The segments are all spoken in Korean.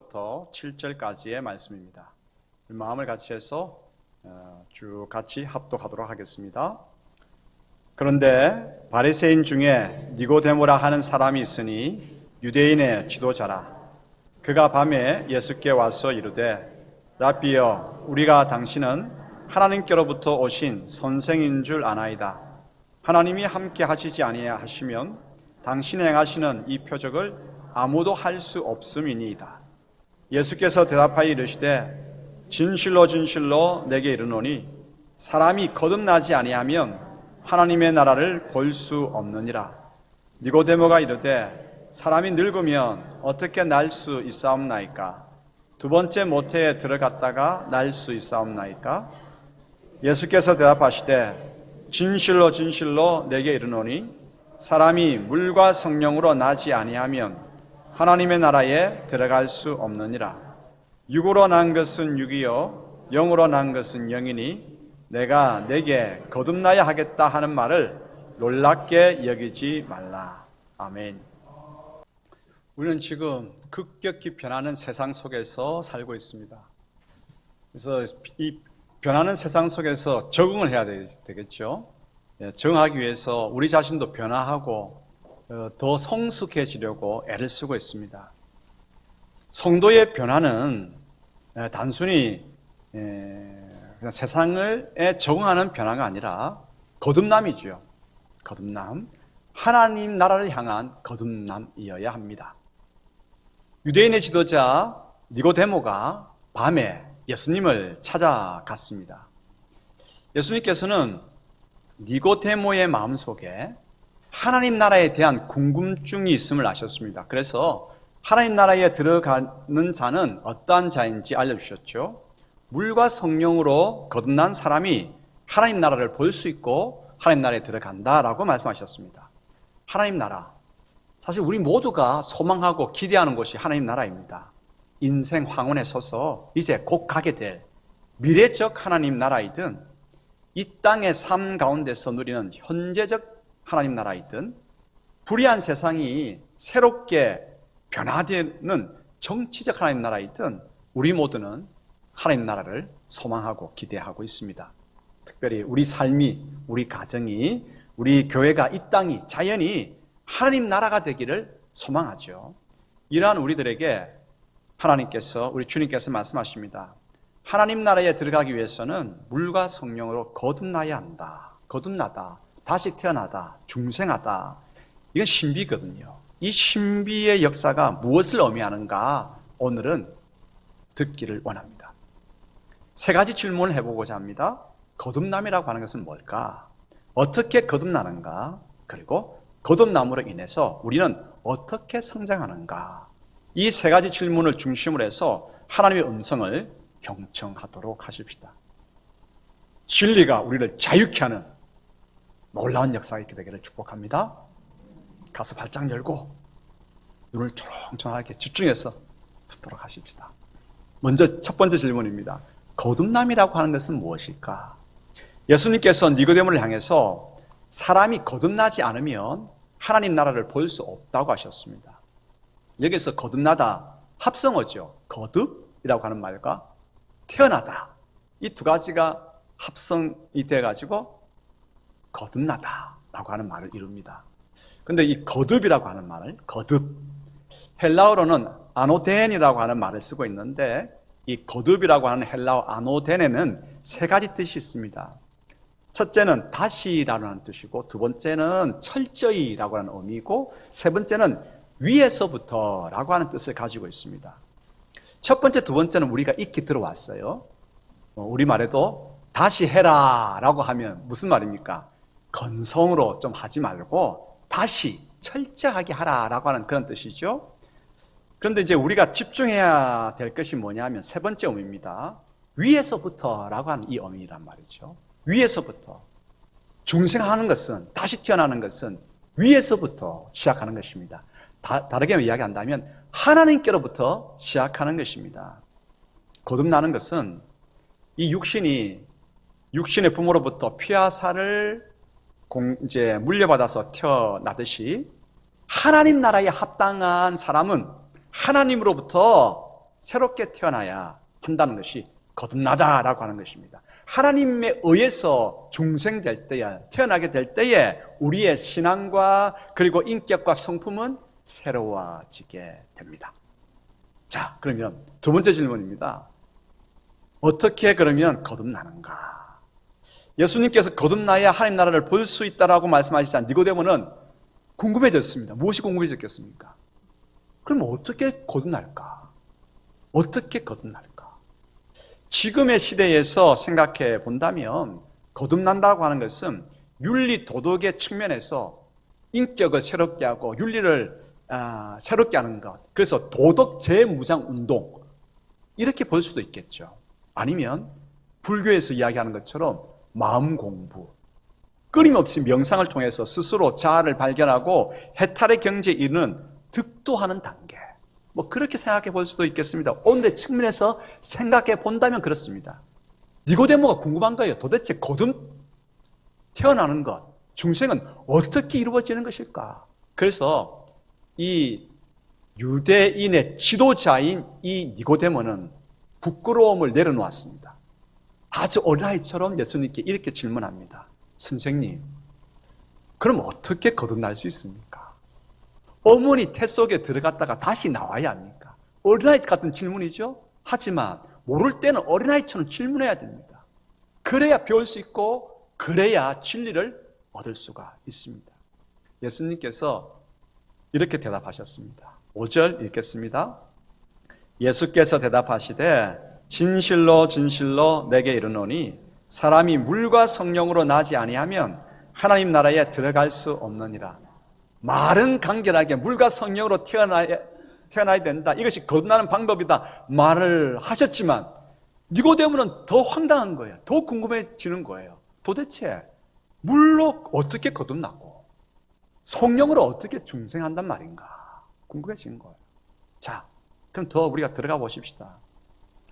6절부터 7절까지의 말씀입니다. 마음을 같이 해서 쭉 같이 합독하도록 하겠습니다. 그런데 바리새인 중에 니고데모라 하는 사람이 있으니 유대인의 지도자라. 그가 밤에 예수께 와서 이르되 라비여, 우리가 당신은 하나님께로부터 오신 선생인 줄 아나이다. 하나님이 함께 하시지 아니하시면 당신이 행하시는 이 표적을 아무도 할 수 없음이니이다. 예수께서 대답하여 이르시되 진실로 진실로 내게 이르노니 사람이 거듭나지 아니하면 하나님의 나라를 볼 수 없느니라. 니고데모가 이르되 사람이 늙으면 어떻게 날 수 있사옵나이까? 두 번째 모태에 들어갔다가 날 수 있사옵나이까? 예수께서 대답하시되 진실로 진실로 내게 이르노니 사람이 물과 성령으로 나지 아니하면 하나님의 나라에 들어갈 수 없느니라. 육으로 난 것은 육이요 영으로 난 것은 영이니 내가 내게 거듭나야 하겠다 하는 말을 놀랍게 여기지 말라. 아멘. 우리는 지금 급격히 변하는 세상 속에서 살고 있습니다. 그래서 이 변하는 세상 속에서 적응을 해야 되겠죠. 적응하기 위해서 우리 자신도 변화하고 더 성숙해지려고 애를 쓰고 있습니다. 성도의 변화는 단순히 그냥 세상에 적응하는 변화가 아니라 거듭남이죠. 거듭남. 하나님 나라를 향한 거듭남이어야 합니다. 유대인의 지도자 니고데모가 밤에 예수님을 찾아갔습니다. 예수님께서는 니고데모의 마음속에 하나님 나라에 대한 궁금증이 있음을 아셨습니다. 그래서 하나님 나라에 들어가는 자는 어떠한 자인지 알려주셨죠. 물과 성령으로 거듭난 사람이 하나님 나라를 볼 수 있고 하나님 나라에 들어간다라고 말씀하셨습니다. 하나님 나라. 사실 우리 모두가 소망하고 기대하는 곳이 하나님 나라입니다. 인생 황혼에 서서 이제 곧 가게 될 미래적 하나님 나라이든 이 땅의 삶 가운데서 누리는 현재적 하나님 나라이든 불의한 세상이 새롭게 변화되는 정치적 하나님 나라이든 우리 모두는 하나님 나라를 소망하고 기대하고 있습니다. 특별히 우리 삶이, 우리 가정이, 우리 교회가, 이 땅이, 자연이 하나님 나라가 되기를 소망하죠. 이러한 우리들에게 하나님께서, 우리 주님께서 말씀하십니다. 하나님 나라에 들어가기 위해서는 물과 성령으로 거듭나야 한다. 거듭나다. 다시 태어나다. 중생하다. 이건 신비거든요. 이 신비의 역사가 무엇을 의미하는가 오늘은 듣기를 원합니다. 세 가지 질문을 해보고자 합니다. 거듭남이라고 하는 것은 뭘까? 어떻게 거듭나는가? 그리고 거듭남으로 인해서 우리는 어떻게 성장하는가? 이 세 가지 질문을 중심으로 해서 하나님의 음성을 경청하도록 하십시다. 진리가 우리를 자유케 하는 놀라운 역사가 있게 되기를 축복합니다. 가슴 발짝 열고 눈을 초롱초롱하게 집중해서 듣도록 하십시다. 먼저 첫 번째 질문입니다. 거듭남이라고 하는 것은 무엇일까? 예수님께서 니고데모를 향해서 사람이 거듭나지 않으면 하나님 나라를 볼 수 없다고 하셨습니다. 여기서 거듭나다, 합성어죠. 거듭이라고 하는 말과 태어나다. 이 두 가지가 합성이 돼가지고 거듭나다라고 하는 말을 이룹니다. 근데 이 거듭이라고 하는 말을, 거듭. 헬라어로는 아노덴이라고 하는 말을 쓰고 있는데 이 거듭이라고 하는 헬라어 아노덴에는 세 가지 뜻이 있습니다. 첫째는 다시라는 뜻이고, 두 번째는 철저히라고 하는 의미이고, 세 번째는 위에서부터라고 하는 뜻을 가지고 있습니다. 첫 번째, 두 번째는 우리가 익히 들어왔어요. 우리말에도 다시 해라라고 하면 무슨 말입니까? 건성으로 좀 하지 말고 다시 철저하게 하라라고 하는 그런 뜻이죠. 그런데 이제 우리가 집중해야 될 것이 뭐냐면 세 번째 의미입니다. 위에서부터라고 하는 이 의미란 말이죠. 위에서부터. 중생하는 것은, 다시 태어나는 것은 위에서부터 시작하는 것입니다. 다르게 이야기한다면 하나님께로부터 시작하는 것입니다. 거듭나는 것은 이 육신의 부모로부터 피와 살을 이제 물려받아서 태어나듯이 하나님 나라에 합당한 사람은 하나님으로부터 새롭게 태어나야 한다는 것이 거듭나다라고 하는 것입니다. 하나님에 의해서 중생될 때에, 태어나게 될 때에 우리의 신앙과 그리고 인격과 성품은 새로워지게 됩니다. 자, 그러면 두 번째 질문입니다. 어떻게 그러면 거듭나는가? 예수님께서 거듭나야 하나님 나라를 볼 수 있다라고 말씀하시자 니고데모는 궁금해졌습니다. 무엇이 궁금해졌겠습니까? 그럼 어떻게 거듭날까? 어떻게 거듭날까? 지금의 시대에서 생각해 본다면 거듭난다고 하는 것은 윤리 도덕의 측면에서 인격을 새롭게 하고 윤리를 새롭게 하는 것, 그래서 도덕 재무장 운동 이렇게 볼 수도 있겠죠. 아니면 불교에서 이야기하는 것처럼 마음 공부, 끊임없이 명상을 통해서 스스로 자아를 발견하고 해탈의 경지에 이르는 득도하는 단계, 뭐 그렇게 생각해 볼 수도 있겠습니다. 오늘의 측면에서 생각해 본다면 그렇습니다. 니고데모가 궁금한 거예요. 도대체 거듭 태어나는 것, 중생은 어떻게 이루어지는 것일까? 그래서 이 유대인의 지도자인 이 니고데모는 부끄러움을 내려놓았습니다. 아주 어린아이처럼 예수님께 이렇게 질문합니다. 선생님, 그럼 어떻게 거듭날 수 있습니까? 어머니 태 속에 들어갔다가 다시 나와야 합니까? 어린아이 같은 질문이죠? 하지만 모를 때는 어린아이처럼 질문해야 됩니다. 그래야 배울 수 있고 그래야 진리를 얻을 수가 있습니다. 예수님께서 이렇게 대답하셨습니다. 5절 읽겠습니다. 예수께서 대답하시되 진실로 진실로 내게 이르노니 사람이 물과 성령으로 나지 아니하면 하나님 나라에 들어갈 수 없느니라. 말은 간결하게 물과 성령으로 태어나야 된다. 이것이 거듭나는 방법이다. 말을 하셨지만 니고데모는 더 황당한 거예요. 더 궁금해지는 거예요. 도대체 물로 어떻게 거듭나고 성령으로 어떻게 중생한단 말인가 궁금해지는 거예요. 자, 그럼 더 우리가 들어가 보십시다.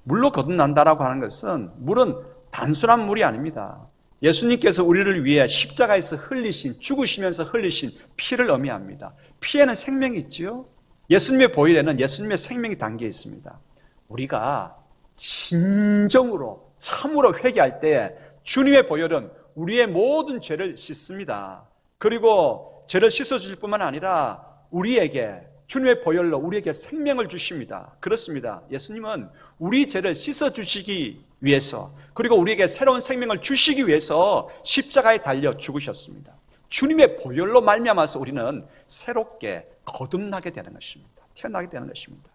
물로 거듭난다라고 하는 것은 물은 단순한 물이 아닙니다. 예수님께서 우리를 위해 십자가에서 흘리신, 죽으시면서 흘리신 피를 의미합니다. 피에는 생명이 있지요. 예수님의 보혈에는 예수님의 생명이 담겨 있습니다. 우리가 진정으로 참으로 회개할 때 주님의 보혈은 우리의 모든 죄를 씻습니다. 그리고 죄를 씻어주실 뿐만 아니라 우리에게 주님의 보혈로 우리에게 생명을 주십니다. 그렇습니다. 예수님은 우리 죄를 씻어주시기 위해서 그리고 우리에게 새로운 생명을 주시기 위해서 십자가에 달려 죽으셨습니다. 주님의 보혈로 말미암아서 우리는 새롭게 거듭나게 되는 것입니다. 태어나게 되는 것입니다.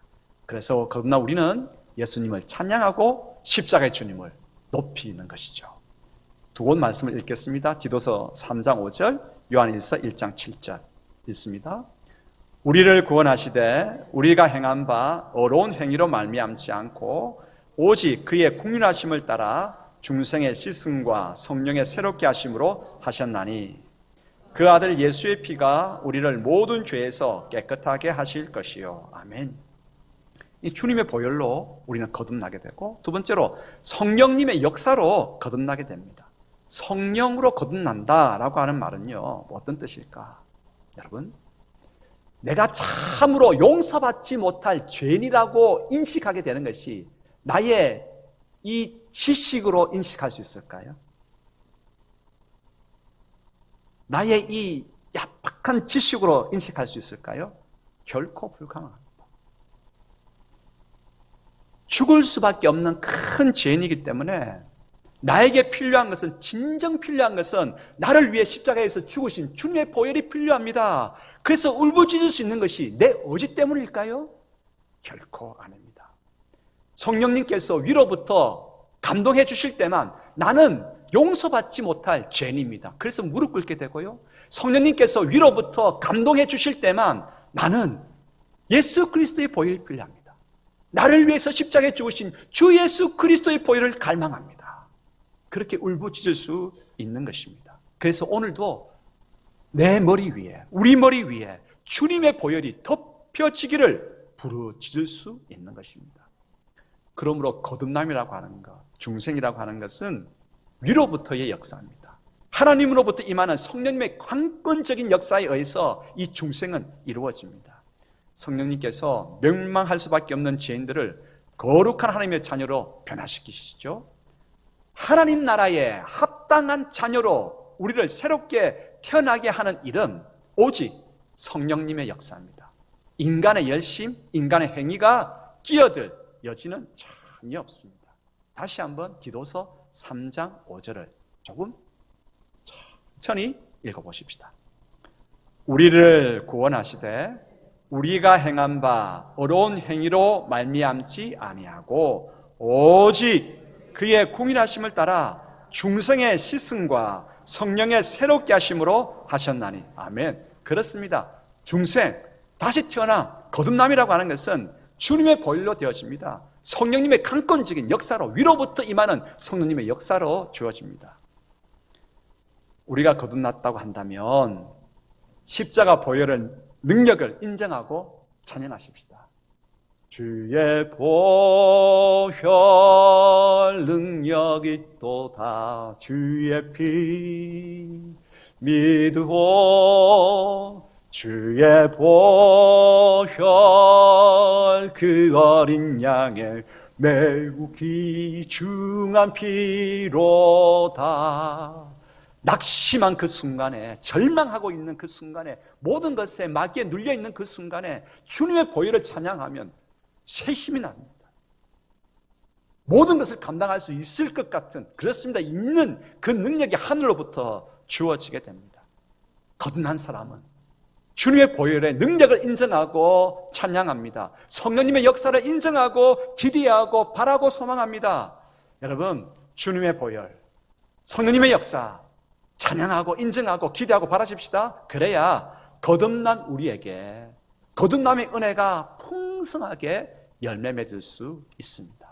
그래서 거듭나 우리는 예수님을 찬양하고 십자가의 주님을 높이는 것이죠. 두 권 말씀을 읽겠습니다. 디도서 3장 5절, 요한일서 1장 7절 읽습니다. 우리를 구원하시되 우리가 행한 바 어려운 행위로 말미암지 않고 오직 그의 국률하심을 따라 중생의 씻음과 성령의 새롭게 하심으로 하셨나니 그 아들 예수의 피가 우리를 모든 죄에서 깨끗하게 하실 것이요. 아멘. 이 주님의 보혈로 우리는 거듭나게 되고 두 번째로 성령님의 역사로 거듭나게 됩니다. 성령으로 거듭난다라고 하는 말은요, 어떤 뜻일까? 여러분, 내가 참으로 용서받지 못할 죄인이라고 인식하게 되는 것이 나의 이 지식으로 인식할 수 있을까요? 나의 이 야박한 지식으로 인식할 수 있을까요? 결코 불가능합니다. 죽을 수밖에 없는 큰 죄인이기 때문에 나에게 필요한 것은, 진정 필요한 것은 나를 위해 십자가에서 죽으신 주님의 보혈이 필요합니다. 그래서 울부짖을 수 있는 것이 내 의지 때문일까요? 결코 아닙니다. 성령님께서 위로부터 감동해 주실 때만 나는 용서받지 못할 죄인입니다. 그래서 무릎 꿇게 되고요. 성령님께서 위로부터 감동해 주실 때만 나는 예수 그리스도의 보혈이 필요합니다. 나를 위해서 십자가에 죽으신 주 예수 그리스도의 보혈을 갈망합니다. 그렇게 울부짖을 수 있는 것입니다. 그래서 오늘도 내 머리 위에, 우리 머리 위에 주님의 보혈이 덮여지기를 부르짖을 수 있는 것입니다. 그러므로 거듭남이라고 하는 것, 중생이라고 하는 것은 위로부터의 역사입니다. 하나님으로부터 임하는 성령님의 관건적인 역사에 의해서 이 중생은 이루어집니다. 성령님께서 멸망할 수밖에 없는 죄인들을 거룩한 하나님의 자녀로 변화시키시죠. 하나님 나라에 합당한 자녀로 우리를 새롭게 태어나게 하는 일은 오직 성령님의 역사입니다. 인간의 열심, 인간의 행위가 끼어들 여지는 전혀 없습니다. 다시 한번 디도서 3장 5절을 조금 천천히 읽어보십시다. 우리를 구원하시되 우리가 행한 바 어려운 행위로 말미암지 아니하고 오직 그의 공의하심을 따라 중생의 시승과 성령의 새롭게 하심으로 하셨나니. 아멘. 그렇습니다. 중생, 다시 태어나 거듭남이라고 하는 것은 주님의 보혈로 되어집니다. 성령님의 강권적인 역사로, 위로부터 임하는 성령님의 역사로 주어집니다. 우리가 거듭났다고 한다면 십자가 보혈의 능력을 인정하고 찬양하십시다. 주의 보혈 능력이 또다 주의 피 믿으오 주의 보혈 그 어린 양의 매우 귀중한 피로다. 낙심한 그 순간에, 절망하고 있는 그 순간에, 모든 것에 마귀에 눌려있는 그 순간에 주님의 보혈을 찬양하면 새 힘이 납니다. 모든 것을 감당할 수 있을 것 같은, 그렇습니다, 있는 그 능력이 하늘로부터 주어지게 됩니다. 거듭난 사람은 주님의 보혈의 능력을 인정하고 찬양합니다. 성령님의 역사를 인정하고 기대하고 바라고 소망합니다. 여러분, 주님의 보혈, 성령님의 역사 찬양하고 인정하고 기대하고 바라십시다. 그래야 거듭난 우리에게 거듭남의 은혜가 풍성하게 열매 맺을 수 있습니다.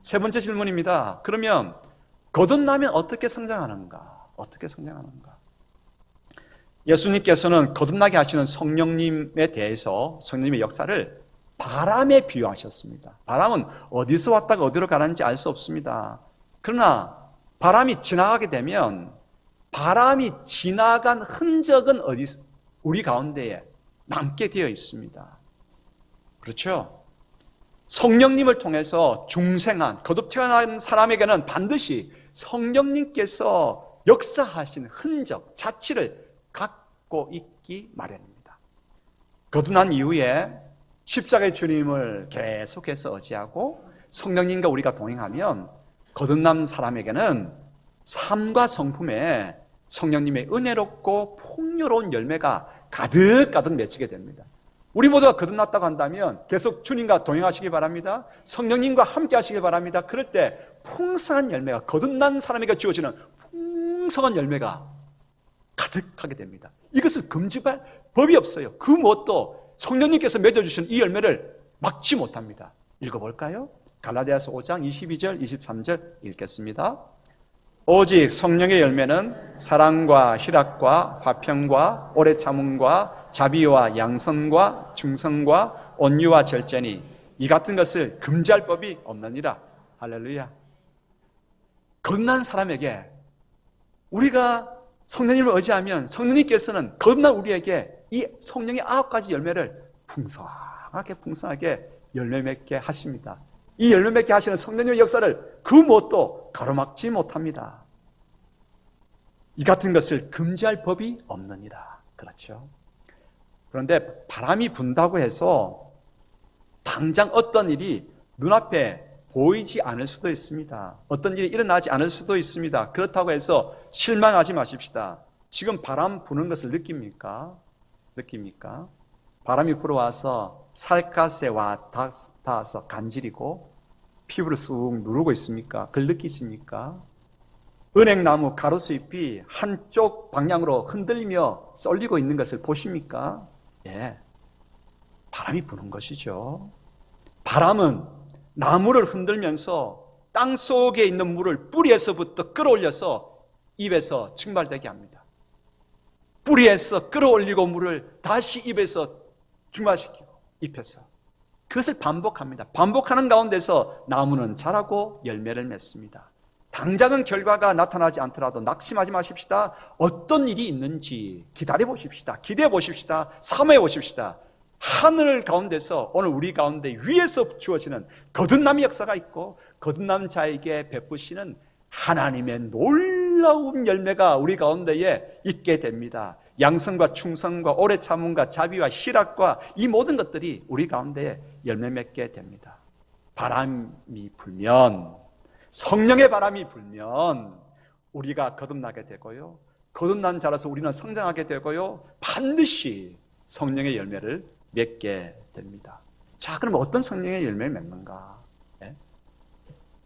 세 번째 질문입니다. 그러면 거듭나면 어떻게 성장하는가? 어떻게 성장하는가? 예수님께서는 거듭나게 하시는 성령님에 대해서 성령님의 역사를 바람에 비유하셨습니다. 바람은 어디서 왔다가 어디로 가는지 알 수 없습니다. 그러나 바람이 지나가게 되면 바람이 지나간 흔적은 우리 가운데에 남게 되어 있습니다. 그렇죠? 성령님을 통해서 중생한, 거듭 태어난 사람에게는 반드시 성령님께서 역사하신 흔적, 자취를 갖고 있기 마련입니다. 거듭난 이후에 십자가의 주님을 계속해서 의지하고 성령님과 우리가 동행하면 거듭난 사람에게는 삶과 성품에 성령님의 은혜롭고 풍요로운 열매가 가득가득 맺히게 됩니다. 우리 모두가 거듭났다고 한다면 계속 주님과 동행하시기 바랍니다. 성령님과 함께 하시기 바랍니다. 그럴 때 풍성한 열매가, 거듭난 사람에게 주어지는 풍성한 열매가 가득하게 됩니다. 이것을 금지할 법이 없어요. 그 무엇도 성령님께서 맺어주신 이 열매를 막지 못합니다. 읽어볼까요? 갈라디아서 5장 22절 23절 읽겠습니다. 오직 성령의 열매는 사랑과 희락과 화평과 오래 참음과 자비와 양선과 중성과 온유와 절제니 이 같은 것을 금지할 법이 없느니라. 할렐루야. 거듭난 사람에게 우리가 성령님을 의지하면 성령님께서는 거듭난 우리에게 이 성령의 9가지 열매를 풍성하게 열매 맺게 하십니다. 이 열매 맺게 하시는 성령님의 역사를 그 무엇도 가로막지 못합니다. 이 같은 것을 금지할 법이 없느니라. 그렇죠? 그런데 바람이 분다고 해서 당장 어떤 일이 눈앞에 보이지 않을 수도 있습니다. 어떤 일이 일어나지 않을 수도 있습니다. 그렇다고 해서 실망하지 마십시다. 지금 바람 부는 것을 느낍니까? 느낍니까? 바람이 불어와서 살갗에 닿아서 간지리고 피부를 쑥 누르고 있습니까? 그걸 느끼십니까? 은행나무 가로수잎이 한쪽 방향으로 흔들리며 쏠리고 있는 것을 보십니까? 예, 바람이 부는 것이죠. 바람은 나무를 흔들면서 땅 속에 있는 물을 뿌리에서부터 끌어올려서 입에서 증발되게 합니다. 뿌리에서 끌어올리고 물을 다시 입에서 증발시키고 잎에서 그것을 반복합니다. 반복하는 가운데서 나무는 자라고 열매를 맺습니다. 당장은 결과가 나타나지 않더라도 낙심하지 마십시다. 어떤 일이 있는지 기다려 보십시다. 기대해 보십시다. 사모해 보십시다. 하늘 가운데서 오늘 우리 가운데 위에서 주어지는 거듭남의 역사가 있고 거듭난 자에게 베푸시는 하나님의 놀라운 열매가 우리 가운데에 있게 됩니다. 양성과 충성과 오래 참음과 자비와 희락과 이 모든 것들이 우리 가운데에 열매 맺게 됩니다. 바람이 불면, 성령의 바람이 불면 우리가 거듭나게 되고요, 거듭난 자라서 우리는 성장하게 되고요, 반드시 성령의 열매를 맺게 됩니다. 자, 그럼 어떤 성령의 열매를 맺는가? 네?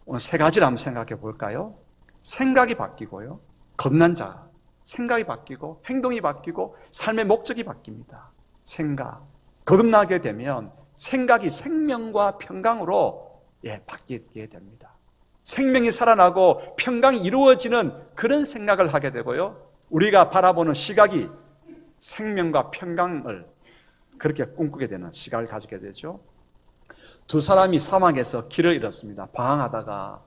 오늘 세 가지를 한번 생각해 볼까요? 생각이 바뀌고요, 거듭난 자, 생각이 바뀌고 행동이 바뀌고 삶의 목적이 바뀝니다. 생각, 거듭나게 되면 생각이 생명과 평강으로 바뀌게 됩니다. 생명이 살아나고 평강이 이루어지는 그런 생각을 하게 되고요, 우리가 바라보는 시각이 생명과 평강을 그렇게 꿈꾸게 되는 시각을 가지게 되죠. 두 사람이 사막에서 길을 잃었습니다. 방황하다가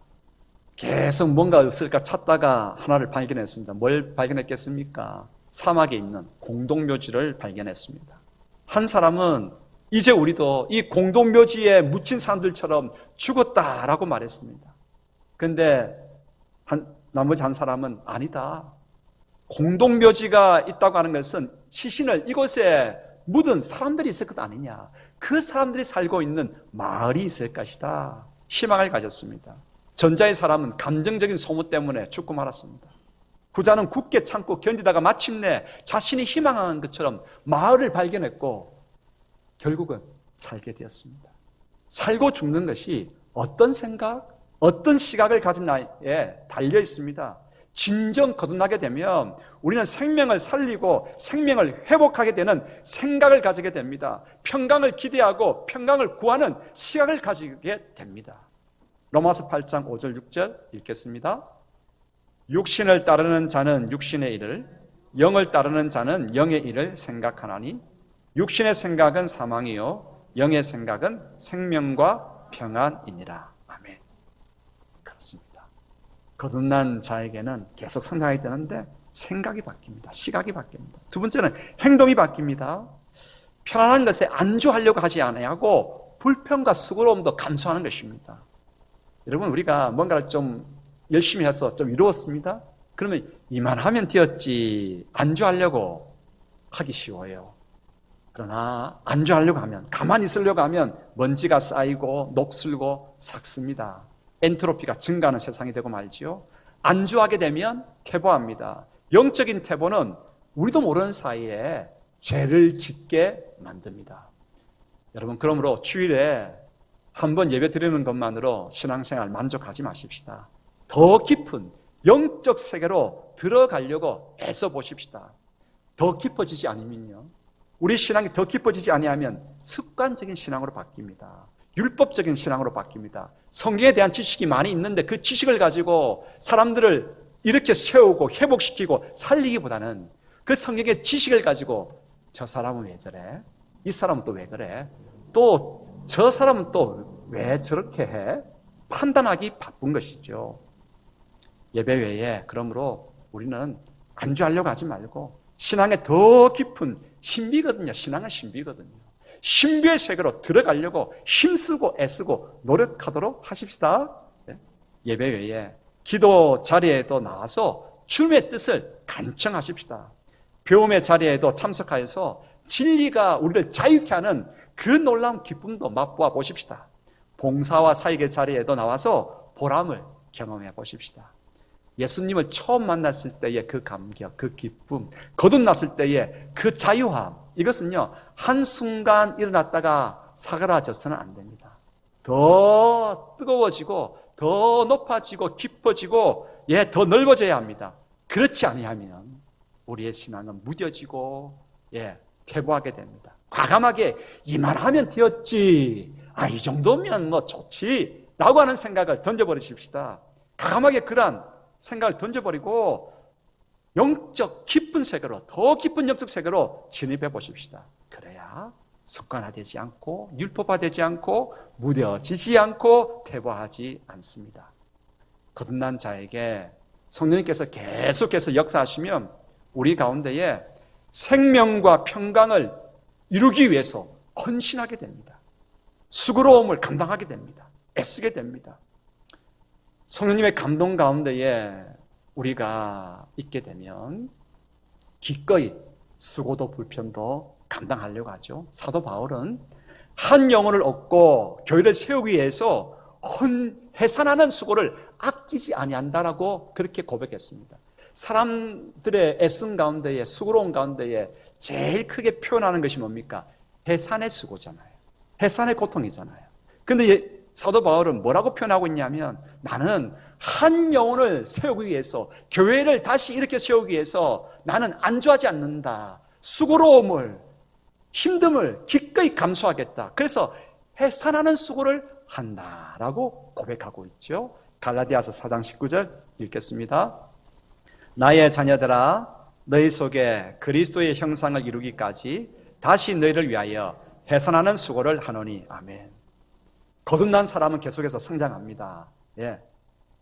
계속 뭔가 없을까 찾다가 하나를 발견했습니다. 뭘 발견했겠습니까? 사막에 있는 공동묘지를 발견했습니다. 한 사람은 이제 우리도 이 공동묘지에 묻힌 사람들처럼 죽었다라고 말했습니다. 그런데 나머지 한 사람은 아니다. 공동묘지가 있다고 하는 것은 시신을 이곳에 묻은 사람들이 있을 것 아니냐. 그 사람들이 살고 있는 마을이 있을 것이다. 희망을 가졌습니다. 전자의 사람은 감정적인 소모 때문에 죽고 말았습니다. 부자는 굳게 참고 견디다가 마침내 자신이 희망한 것처럼 마을을 발견했고 결국은 살게 되었습니다. 살고 죽는 것이 어떤 생각, 어떤 시각을 가진 나에 달려 있습니다. 진정 거듭나게 되면 우리는 생명을 살리고 생명을 회복하게 되는 생각을 가지게 됩니다. 평강을 기대하고 평강을 구하는 시각을 가지게 됩니다. 로마서 8장 5절 6절 읽겠습니다. 육신을 따르는 자는 육신의 일을, 영을 따르는 자는 영의 일을 생각하나니 육신의 생각은 사망이요 영의 생각은 생명과 평안이니라. 아멘. 그렇습니다. 거듭난 자에게는 계속 성장하게 되는데 생각이 바뀝니다. 시각이 바뀝니다. 두 번째는 행동이 바뀝니다. 편안한 것에 안주하려고 하지 아니하고 불평과 수고로움도 감수하는 것입니다. 여러분, 우리가 뭔가를 좀 열심히 해서 좀 이루었습니다. 그러면 이만하면 되었지 안주하려고 하기 쉬워요. 그러나 안주하려고 하면, 가만히 있으려고 하면 먼지가 쌓이고 녹슬고 삭습니다. 엔트로피가 증가하는 세상이 되고 말지요. 안주하게 되면 퇴보합니다. 영적인 퇴보는 우리도 모르는 사이에 죄를 짓게 만듭니다. 여러분, 그러므로 주일에 한번 예배 드리는 것만으로 신앙생활 만족하지 마십시다. 더 깊은 영적 세계로 들어가려고 애써 보십시다. 더 깊어지지 않으면요, 우리 신앙이 더 깊어지지 아니하면 습관적인 신앙으로 바뀝니다. 율법적인 신앙으로 바뀝니다. 성경에 대한 지식이 많이 있는데 그 지식을 가지고 사람들을 이렇게 세우고 회복시키고 살리기보다는 그 성경의 지식을 가지고 저 사람은 왜 저래? 이 사람은 또 왜 그래? 또 저 사람은 또 왜 저렇게 해? 판단하기 바쁜 것이죠. 예배 외에 그러므로 우리는 안주하려고 하지 말고 신앙에 더 깊은 신비거든요. 신앙은 신비거든요. 신비의 세계로 들어가려고 힘쓰고 애쓰고 노력하도록 하십시다. 예배 외에 기도 자리에도 나와서 주님의 뜻을 간청하십시다. 배움의 자리에도 참석하여서 진리가 우리를 자유케 하는 그 놀라운 기쁨도 맛보아 보십시다. 봉사와 사역의 자리에도 나와서 보람을 경험해 보십시다. 예수님을 처음 만났을 때의 그 감격, 그 기쁨, 거듭났을 때의 그 자유함, 이것은요, 한순간 일어났다가 사그라져서는 안 됩니다. 더 뜨거워지고 더 높아지고 깊어지고 더 넓어져야 합니다. 그렇지 아니하면 우리의 신앙은 무뎌지고 퇴보하게 됩니다. 과감하게 이만하면 되었지, 이 정도면 뭐 좋지 라고 하는 생각을 던져버리십시다. 과감하게 그러한 생각을 던져버리고 영적 깊은 세계로, 더 깊은 영적 세계로 진입해 보십시다. 그래야 습관화되지 않고 율법화되지 않고 무뎌지지 않고 퇴보하지 않습니다. 거듭난 자에게 성령님께서 계속해서 역사하시면 우리 가운데에 생명과 평강을 이루기 위해서 헌신하게 됩니다. 수고로움을 감당하게 됩니다. 애쓰게 됩니다. 성령님의 감동 가운데에 우리가 있게 되면 기꺼이 수고도 불편도 감당하려고 하죠. 사도 바울은 한 영혼을 얻고 교회를 세우기 위해서 해산하는 수고를 아끼지 아니한다라고 그렇게 고백했습니다. 사람들의 애씀 가운데에, 수고로움 가운데에 제일 크게 표현하는 것이 뭡니까? 해산의 수고잖아요. 해산의 고통이잖아요. 그런데 사도 바울은 뭐라고 표현하고 있냐면, 나는 한 영혼을 세우기 위해서, 교회를 다시 이렇게 세우기 위해서 나는 안주하지 않는다. 수고로움을, 힘듦을 기꺼이 감수하겠다. 그래서 해산하는 수고를 한다라고 고백하고 있죠. 갈라디아서 4장 19절 읽겠습니다. 나의 자녀들아, 너희 속에 그리스도의 형상을 이루기까지 다시 너희를 위하여 해산하는 수고를 하노니. 아멘. 거듭난 사람은 계속해서 성장합니다. 예.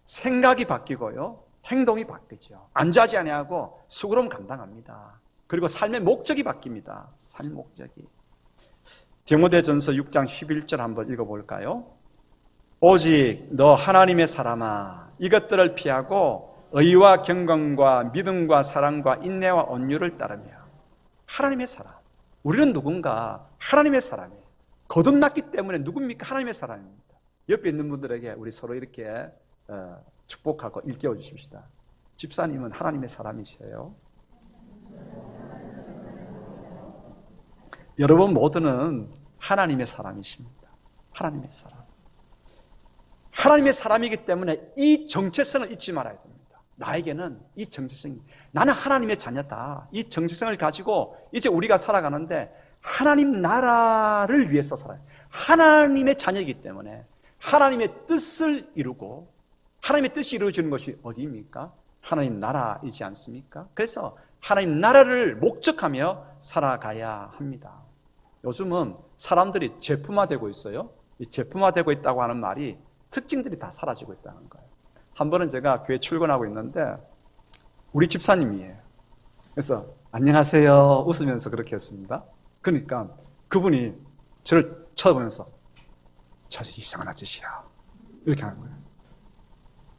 생각이 바뀌고요, 행동이 바뀌죠. 안주하지 아니하고 수고로움 감당합니다. 그리고 삶의 목적이 바뀝니다. 삶의 목적이. 디모데전서 6장 11절 한번 읽어볼까요? 오직 너 하나님의 사람아, 이것들을 피하고 의와 경건과 믿음과 사랑과 인내와 온유를 따르며. 하나님의 사람. 우리는 누군가 하나님의 사람이에요. 거듭났기 때문에 누굽니까? 하나님의 사람입니다. 옆에 있는 분들에게 우리 서로 이렇게 축복하고 일깨워 주십시다. 집사님은 하나님의 사람이세요. 여러분 모두는 하나님의 사람이십니다. 하나님의 사람. 하나님의 사람이기 때문에 이 정체성을 잊지 말아야 됩니다. 나에게는 이 정체성이, 나는 하나님의 자녀다. 이 정체성을 가지고 이제 우리가 살아가는데 하나님 나라를 위해서 살아요. 하나님의 자녀이기 때문에 하나님의 뜻을 이루고, 하나님의 뜻이 이루어지는 것이 어디입니까? 하나님 나라이지 않습니까? 그래서 하나님 나라를 목적하며 살아가야 합니다. 요즘은 사람들이 제품화되고 있어요. 이 제품화되고 있다고 하는 말이 특징들이 다 사라지고 있다는 거예요. 한 번은 제가 교회 출근하고 있는데 우리 집사님이에요. 그래서 안녕하세요 웃으면서 그렇게 했습니다. 그러니까 그분이 저를 쳐다보면서 저 이상한 아저씨야 이렇게 하는 거예요.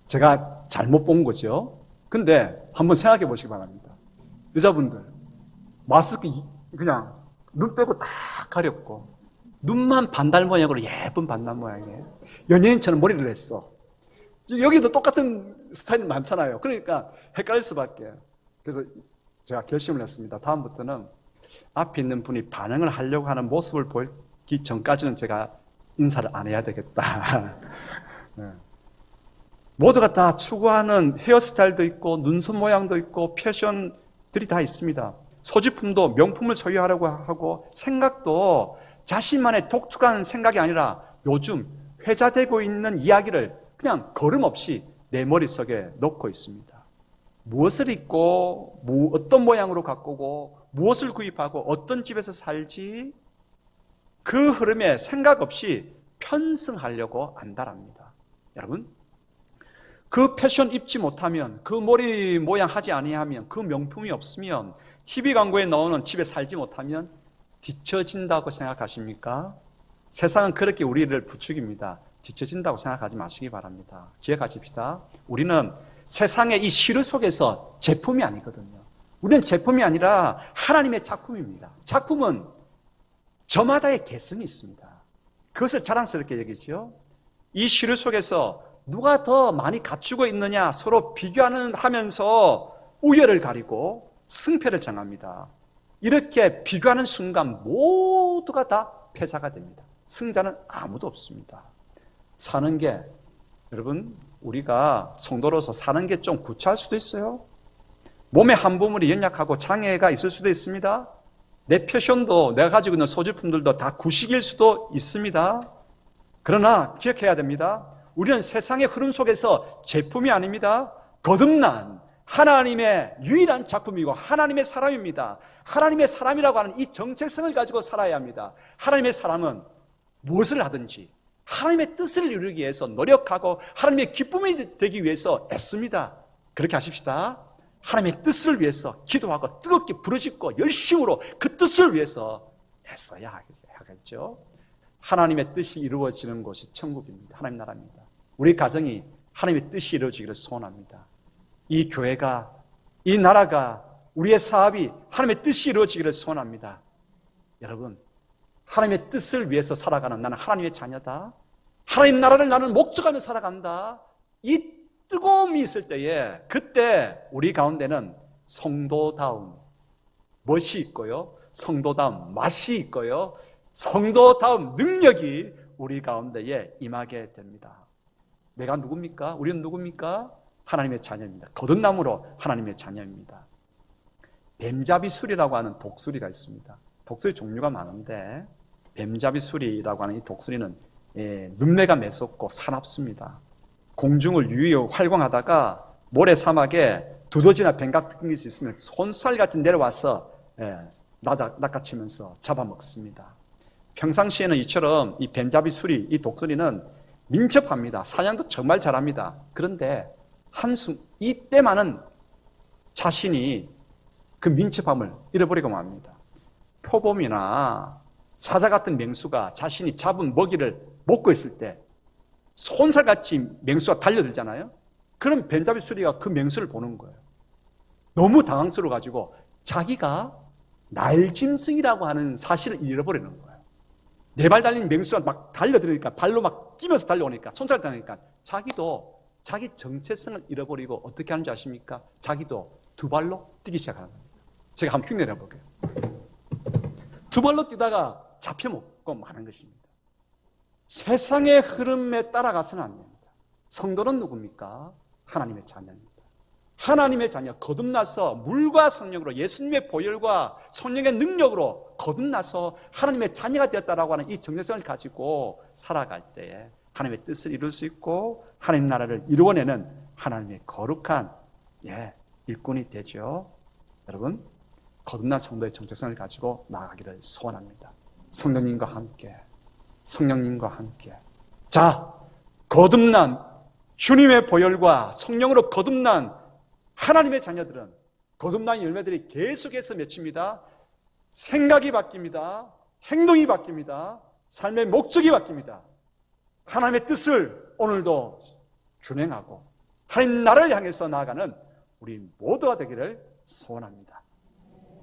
제가 잘못 본 거죠. 근데 한번 생각해 보시기 바랍니다. 여자분들 마스크 그냥 눈 빼고 다 가렸고 눈만 반달 모양으로 예쁜 반달 모양이에요. 연예인처럼 머리를 했어. 여기도 똑같은 스타일 많잖아요. 그러니까 헷갈릴 수밖에. 그래서 제가 결심을 했습니다. 다음부터는 앞에 있는 분이 반응을 하려고 하는 모습을 보이기 전까지는 제가 인사를 안 해야 되겠다. 네. 모두가 다 추구하는 헤어스타일도 있고 눈썹 모양도 있고 패션들이 다 있습니다. 소지품도 명품을 소유하려고 하고 생각도 자신만의 독특한 생각이 아니라 요즘 회자되고 있는 이야기를 그냥 걸음 없이 내 머릿속에 넣고 있습니다. 무엇을 입고 어떤 모양으로 가꾸고 무엇을 구입하고 어떤 집에서 살지, 그 흐름에 생각 없이 편승하려고 한다랍니다. 여러분, 그 패션 입지 못하면, 그 머리 모양 하지 아니하면, 그 명품이 없으면, TV 광고에 나오는 집에 살지 못하면 뒤처진다고 생각하십니까? 세상은 그렇게 우리를 부추깁니다. 뒤처진다고 생각하지 마시기 바랍니다. 기억하십시다. 우리는 세상의 이 시류 속에서 제품이 아니거든요. 우리는 제품이 아니라 하나님의 작품입니다. 작품은 저마다의 개성이 있습니다. 그것을 자랑스럽게 여기죠. 이 시류 속에서 누가 더 많이 갖추고 있느냐 서로 비교하면서 우열을 가리고 승패를 정합니다. 이렇게 비교하는 순간 모두가 다 패자가 됩니다. 승자는 아무도 없습니다. 사는 게, 여러분, 우리가 성도로서 사는 게 좀 구차할 수도 있어요. 몸의 한 부분이 연약하고 장애가 있을 수도 있습니다. 내 패션도, 내가 가지고 있는 소지품들도 다 구식일 수도 있습니다. 그러나 기억해야 됩니다. 우리는 세상의 흐름 속에서 제품이 아닙니다. 거듭난 하나님의 유일한 작품이고 하나님의 사람입니다. 하나님의 사람이라고 하는 이 정체성을 가지고 살아야 합니다. 하나님의 사람은 무엇을 하든지 하나님의 뜻을 이루기 위해서 노력하고 하나님의 기쁨이 되기 위해서 애씁니다. 그렇게 하십시다. 하나님의 뜻을 위해서 기도하고 뜨겁게 부르짖고 열심으로 그 뜻을 위해서 애써야 살아가겠죠. 하나님의 뜻이 이루어지는 곳이 천국입니다. 하나님 나라입니다. 우리 가정이 하나님의 뜻이 이루어지기를 소원합니다. 이 교회가, 이 나라가, 우리의 사업이 하나님의 뜻이 이루어지기를 소원합니다. 여러분, 하나님의 뜻을 위해서 살아가는 나는 하나님의 자녀다. 하나님 나라를 나는 목적하며 살아간다. 이 뜨거움이 있을 때에 그때 우리 가운데는 성도다운 멋이 있고요. 성도다운 맛이 있고요. 성도다운 능력이 우리 가운데에 임하게 됩니다. 내가 누굽니까? 우리는 누굽니까? 하나님의 자녀입니다. 거듭남으로 하나님의 자녀입니다. 뱀잡이술이라고 하는 독수리가 있습니다. 독수리 종류가 많은데 뱀잡이술이라고 하는 이 독수리는 눈매가 매섭고 사납습니다. 공중을 유유히 활공하다가 모래 사막에 두더지나 뱀 같은 것이 있으면 손살같이 내려와서 낚아치면서 잡아먹습니다. 평상시에는 이처럼 이 뱀잡이술이, 이 독수리는 민첩합니다. 사냥도 정말 잘합니다. 그런데 이때만은 자신이 그 민첩함을 잃어버리고 맙니다. 표범이나 사자 같은 맹수가 자신이 잡은 먹이를 먹고 있을 때 손살같이 맹수가 달려들잖아요. 그럼 뱀잡이수리가 그 맹수를 보는 거예요. 너무 당황스러워가지고 자기가 날짐승이라고 하는 사실을 잃어버리는 거예요. 네 발 달린 맹수가 막 달려들으니까 발로 막 끼면서 달려오니까 손살 당하니까 자기도 자기 정체성을 잃어버리고 어떻게 하는지 아십니까? 자기도 두 발로 뛰기 시작하는 겁니다. 제가 한번 흉내내 볼게요. 두 발로 뛰다가 잡혀먹고 마는 것입니다. 세상의 흐름에 따라가서는 안 됩니다. 성도는 누굽니까? 하나님의 자녀입니다. 하나님의 자녀, 거듭나서 물과 성령으로 예수님의 보혈과 성령의 능력으로 거듭나서 하나님의 자녀가 되었다라고 하는 이 정체성을 가지고 살아갈 때에 하나님의 뜻을 이룰 수 있고 하나님 나라를 이루어내는 하나님의 거룩한 일꾼이 되죠. 여러분, 거듭난 성도의 정체성을 가지고 나아가기를 소원합니다. 성령님과 함께, 성령님과 함께. 자, 거듭난 주님의 보혈과 성령으로 거듭난 하나님의 자녀들은 거듭난 열매들이 계속해서 맺힙니다. 생각이 바뀝니다. 행동이 바뀝니다. 삶의 목적이 바뀝니다. 하나님의 뜻을 오늘도 준행하고 하나님 나라를 향해서 나아가는 우리 모두가 되기를 소원합니다.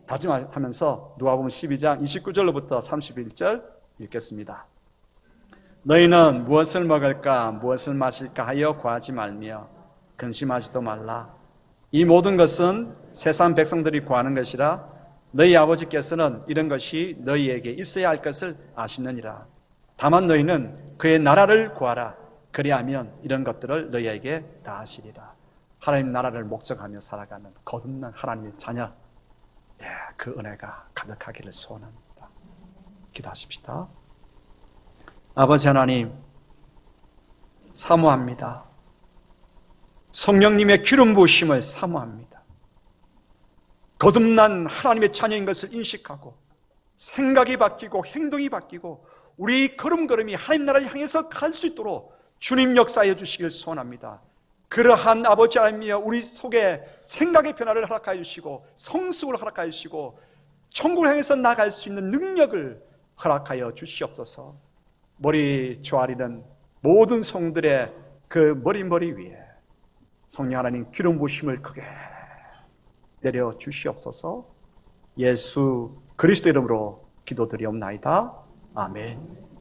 다짐하면서 누가복음 12장 29절로부터 31절 읽겠습니다. 너희는 무엇을 먹을까 무엇을 마실까 하여 구하지 말며 근심하지도 말라. 이 모든 것은 세상 백성들이 구하는 것이라. 너희 아버지께서는 이런 것이 너희에게 있어야 할 것을 아시느니라. 다만 너희는 그의 나라를 구하라. 그리하면 이런 것들을 너희에게 다 하시리라. 하나님 나라를 목적하며 살아가는 거듭난 하나님의 자녀, 그 은혜가 가득하기를 소원합니다. 기도하십시다. 아버지 하나님, 사모합니다. 성령님의 기름 부으심을 사모합니다. 거듭난 하나님의 자녀인 것을 인식하고 생각이 바뀌고 행동이 바뀌고 우리 걸음걸음이 하나님 나라를 향해서 갈 수 있도록 주님 역사해 주시길 소원합니다. 그러한 아버지 하나님이여 우리 속에 생각의 변화를 허락하여 주시고 성숙을 허락하여 주시고 천국을 향해서 나아갈 수 있는 능력을 허락하여 주시옵소서. 머리 조아리는 모든 성들의 그 머리 위에 성령 하나님 기름 부으심을 크게 내려 주시옵소서. 예수 그리스도 이름으로 기도드리옵나이다. 아멘.